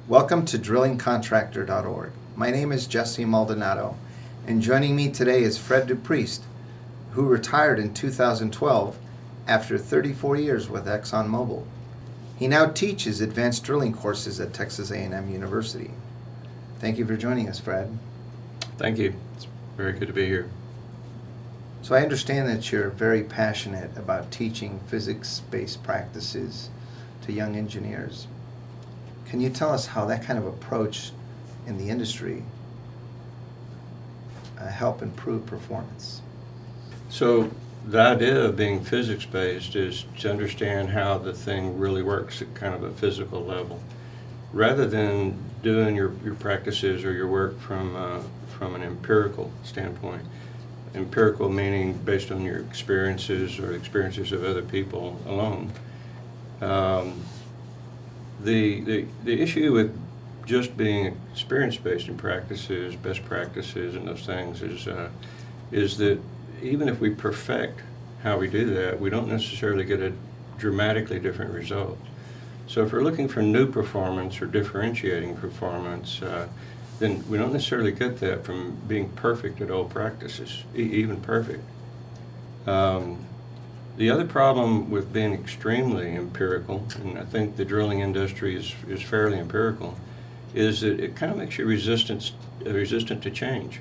Welcome to drillingcontractor.org. My name is Jesse Maldonado, and joining me today is Fred Dupriest, who retired in 2012 after 34 years with ExxonMobil. He now teaches advanced drilling courses at Texas A&M University. Thank you for joining us, Fred. Thank you. It's very good to be here. So I understand that you're very passionate about teaching physics-based practices to young engineers. Can you tell us how that kind of approach in the industry help improve performance? So the idea of being physics-based is to understand how the thing really works at kind of a physical level, rather than doing your practices or your work from an empirical standpoint. Empirical meaning based on your experiences or experiences of other people alone. The issue with just being experience-based in practices, best practices, and those things is that even if we perfect how we do that, we don't necessarily get a dramatically different result. So if we're looking for new performance or differentiating performance, then we don't necessarily get that from being perfect at old practices, even perfect. The other problem with being extremely empirical, and I think the drilling industry is fairly empirical, is that it kind of makes you resistant to change.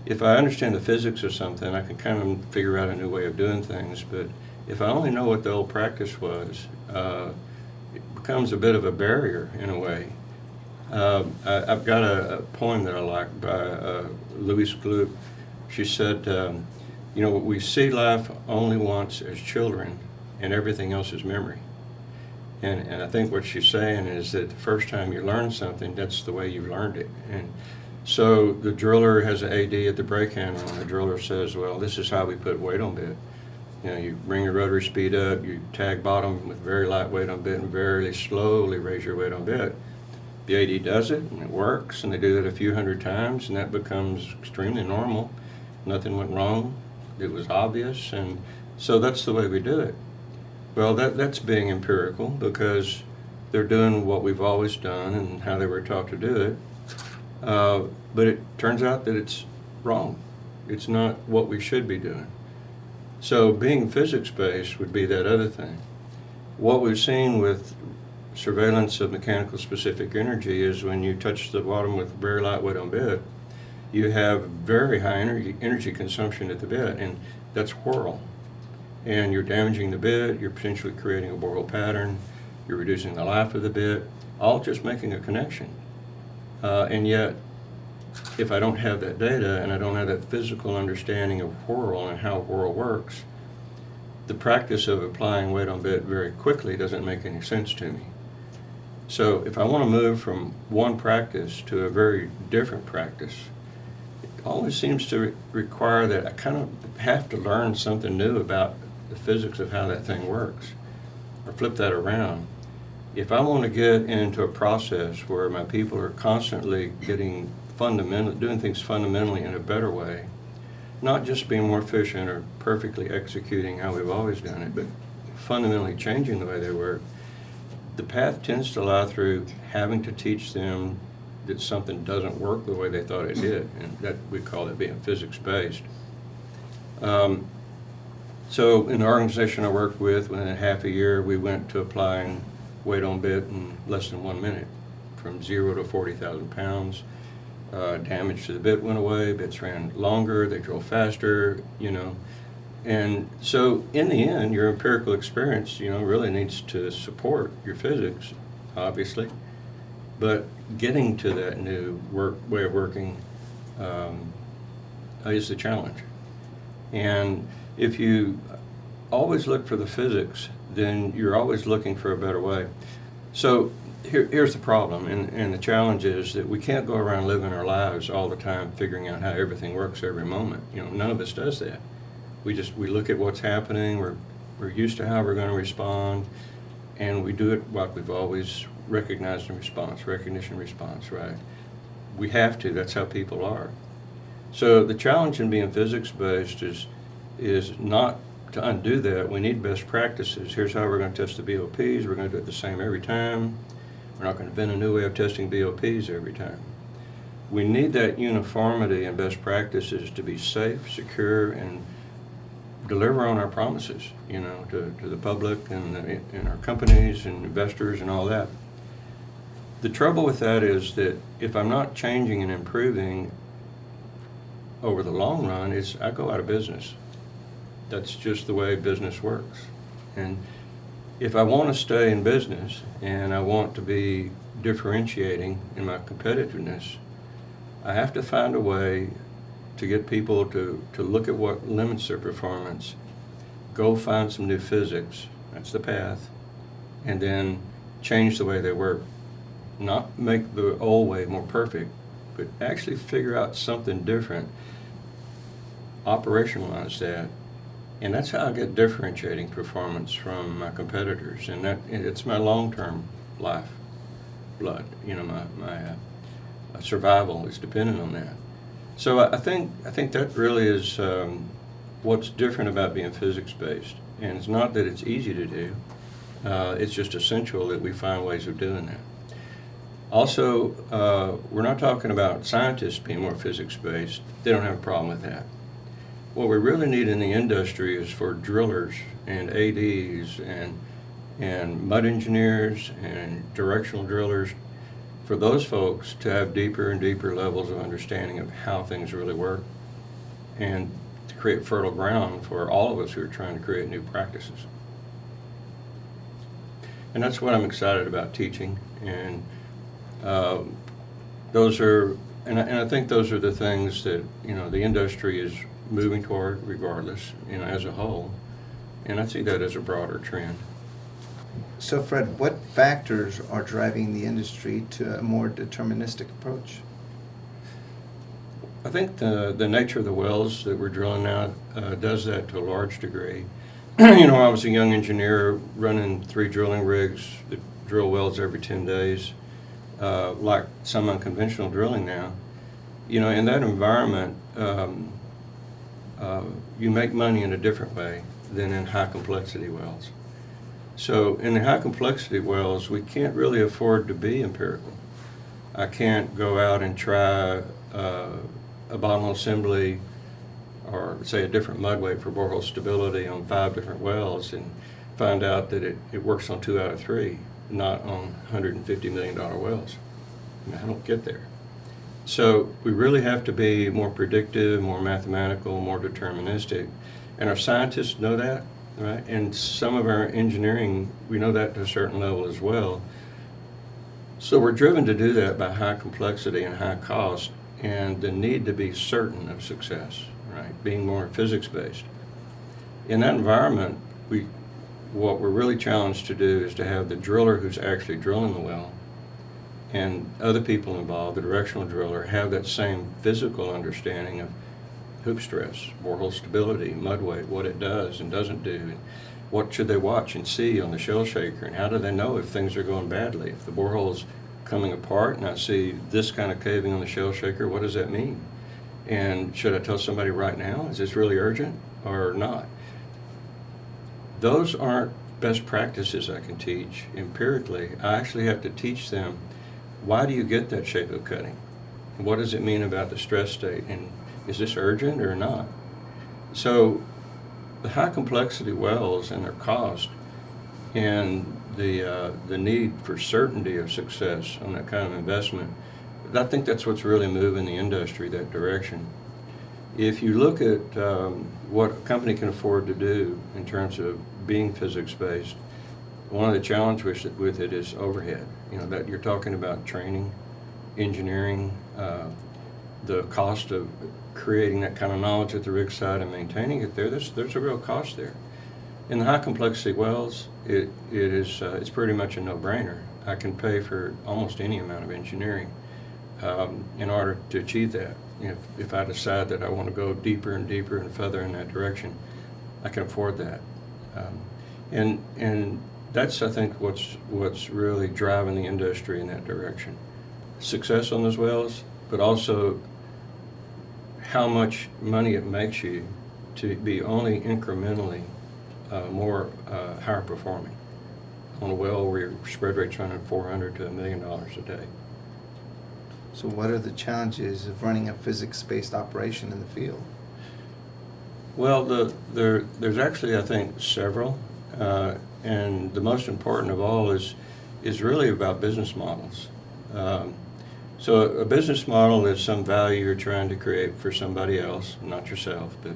If I understand the physics of something, I can kind of figure out a new way of doing things, but if I only know what the old practice was, it becomes a bit of a barrier in a way. I've got a poem that I like by Louise Gluck. She said, we see life only once as children, and everything else is memory. And I think what she's saying is that the first time you learn something, that's the way you learned it. And so the driller has an AD at the brake handle, and the driller says, well, this is how we put weight on bit. You bring your rotary speed up, you tag bottom with very light weight on bit, and very slowly raise your weight on bit. The AD does it, and it works, and they do that a few hundred times, and that becomes extremely normal. Nothing went wrong. It was obvious, and so that's the way we do it. Well, that's being empirical because they're doing what we've always done and how they were taught to do it. But it turns out that it's wrong. It's not what we should be doing. So being physics-based would be that other thing. What we've seen with surveillance of mechanical specific energy is when you touch the bottom with very light weight on bit, you have very high energy consumption at the bit, and that's whirl. And you're damaging the bit, you're potentially creating a boreal pattern, you're reducing the life of the bit, all just making a connection. And yet, if I don't have that data and I don't have that physical understanding of whirl and how whirl works, the practice of applying weight on bit very quickly doesn't make any sense to me. So if I want to move from one practice to a very different practice, it always seems to require that I kind of have to learn something new about the physics of how that thing works, or flip that around. If I want to get into a process where my people are constantly doing things fundamentally in a better way, not just being more efficient or perfectly executing how we've always done it, but fundamentally changing the way they work, the path tends to lie through having to teach them that something doesn't work the way they thought it did, and that we call it being physics-based. So in the organization I worked with, within half a year, we went to applying weight on bit in less than 1 minute, from 0 to 40,000 pounds. Damage to the bit went away, bits ran longer, they drove faster, And so in the end, your empirical experience, really needs to support your physics, obviously. But getting to that new way of working is the challenge. And if you always look for the physics, then you're always looking for a better way. So here's the problem, and the challenge is that we can't go around living our lives all the time figuring out how everything works every moment. None of us does that. We look at what's happening, we're used to how we're going to respond, and we do it like we've always recognized in response, recognition response, right? We have to, that's how people are. So the challenge in being physics-based is not to undo that. We need best practices. Here's how we're going to test the BOPs. We're going to do it the same every time. We're not going to invent a new way of testing BOPs every time. We need that uniformity in best practices to be safe, secure, and deliver on our promises, to the public and our companies and investors and all that. The trouble with that is that if I'm not changing and improving over the long run, I go out of business. That's just the way business works. And if I want to stay in business and I want to be differentiating in my competitiveness, I have to find a way to get people to look at what limits their performance, go find some new physics, that's the path, and then change the way they work. Not make the old way more perfect, but actually figure out something different, operationalize that, and that's how I get differentiating performance from my competitors, and it's my long-term lifeblood. My survival is dependent on that. So I think that really is what's different about being physics-based, and it's not that it's easy to do. It's just essential that we find ways of doing that. Also, we're not talking about scientists being more physics-based. They don't have a problem with that. What we really need in the industry is for drillers and ADs and mud engineers and directional drillers, for those folks to have deeper and deeper levels of understanding of how things really work, and to create fertile ground for all of us who are trying to create new practices. And that's what I'm excited about teaching, and I think those are the things that the industry is moving toward, regardless, as a whole, and I see that as a broader trend. So Fred, what factors are driving the industry to a more deterministic approach? I think the nature of the wells that we're drilling now does that to a large degree. I was a young engineer running 3 drilling rigs that drill wells every 10 days, like some unconventional drilling now. In that environment, you make money in a different way than in high complexity wells. So in the high complexity wells, we can't really afford to be empirical. I can't go out and try a bottom hole assembly or say a different mud weight for borehole stability on 5 different wells and find out that it works on 2 out of 3, not on $150 million wells. I don't get there. So we really have to be more predictive, more mathematical, more deterministic, and our scientists know that, right? And some of our engineering, we know that to a certain level as well. So we're driven to do that by high complexity and high cost, and the need to be certain of success, right? Being more physics-based. In that environment, what we're really challenged to do is to have the driller who's actually drilling the well and other people involved, the directional driller, have that same physical understanding of hoop stress, borehole stability, mud weight, what it does and doesn't do, and what should they watch and see on the shell shaker, and how do they know if things are going badly? If the borehole's coming apart and I see this kind of caving on the shell shaker, what does that mean? And should I tell somebody right now, is this really urgent or not? Those aren't best practices I can teach empirically. I actually have to teach them, why do you get that shape of cutting? What does it mean about the stress state? And is this urgent or not? So the high complexity wells and their cost and the need for certainty of success on that kind of investment, I think that's what's really moving the industry that direction. If you look at what a company can afford to do in terms of being physics-based, one of the challenges with it is overhead. That you're talking about training, engineering, the cost of creating that kind of knowledge at the rig site and maintaining it there. There's a real cost there. In the high complexity wells, it's pretty much a no-brainer. I can pay for almost any amount of engineering in order to achieve that. If I decide that I want to go deeper and deeper and further in that direction, I can afford that. And that's, I think, what's really driving the industry in that direction. Success on those wells, but also how much money it makes you to be only incrementally more higher performing on a well where your spread rate's running $400 to $1 million a day. So what are the challenges of running a physics-based operation in the field? Well, there's actually, I think, several, and the most important of all is really about business models. So a business model is some value you're trying to create for somebody else, not yourself, but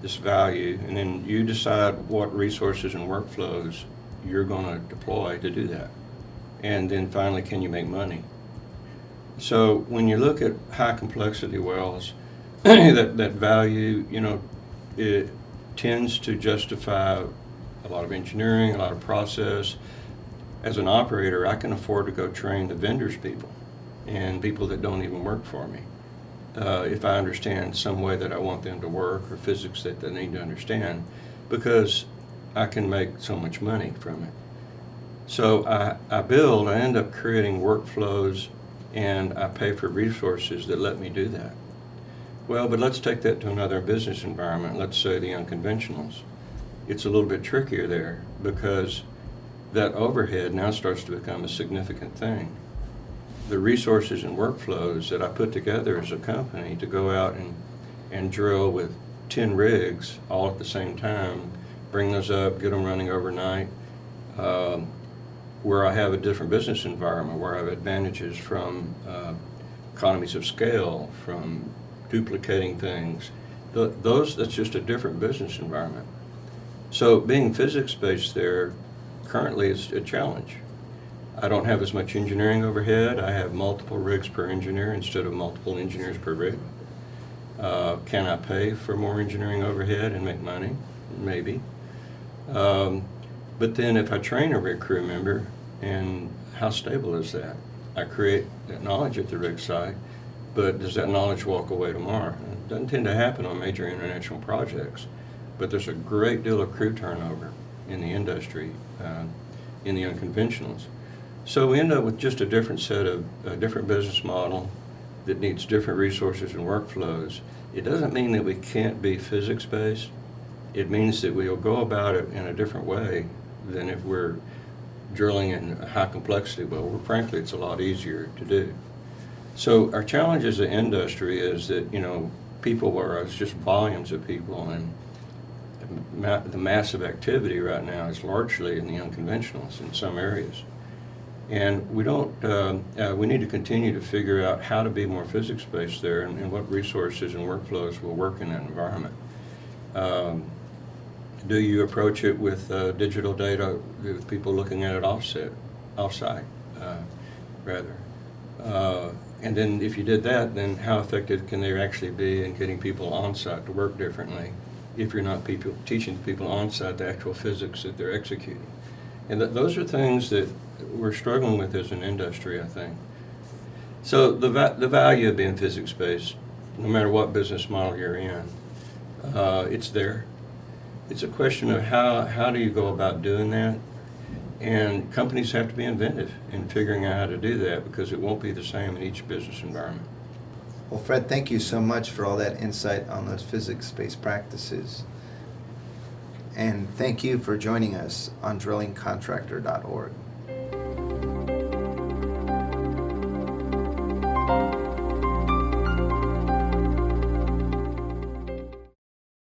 this value, and then you decide what resources and workflows you're going to deploy to do that. And then finally, can you make money? So when you look at high complexity wells, that value, it tends to justify a lot of engineering, a lot of process. As an operator, I can afford to go train the vendors people and people that don't even work for me. If I understand some way that I want them to work or physics that they need to understand, because I can make so much money from it. So I end up creating workflows, and I pay for resources that let me do that. Well, but let's take that to another business environment, let's say the unconventionals. It's a little bit trickier there because that overhead now starts to become a significant thing. The resources and workflows that I put together as a company to go out and drill with 10 rigs all at the same time, bring those up, get them running overnight, where I have a different business environment, where I have advantages from economies of scale, from duplicating things. That's just a different business environment. So being physics-based there currently is a challenge. I don't have as much engineering overhead. I have multiple rigs per engineer instead of multiple engineers per rig. Can I pay for more engineering overhead and make money? Maybe. But then if I train a rig crew member, and how stable is that? I create that knowledge at the rig site, but does that knowledge walk away tomorrow? It doesn't tend to happen on major international projects, but there's a great deal of crew turnover in the industry, in the unconventionals. So we end up with just a different set of, a different business model that needs different resources and workflows. It doesn't mean that we can't be physics-based. It means that we'll go about it in a different way than if we're drilling in a high complexity well. Frankly, it's a lot easier to do. So our challenge as an industry is that, people are, it's just volumes of people, and the massive activity right now is largely in the unconventionals in some areas. And we need to continue to figure out how to be more physics-based there and what resources and workflows will work in that environment. Do you approach it with digital data, with people looking at it offsite, rather? And then if you did that, then how effective can they actually be in getting people on-site to work differently if you're not teaching people on-site the actual physics that they're executing? And those are things that we're struggling with as an industry, I think. So the value of being physics-based, no matter what business model you're in, it's there. It's a question of how do you go about doing that? And companies have to be inventive in figuring out how to do that, because it won't be the same in each business environment. Well, Fred, thank you so much for all that insight on those physics-based practices. And thank you for joining us on drillingcontractor.org.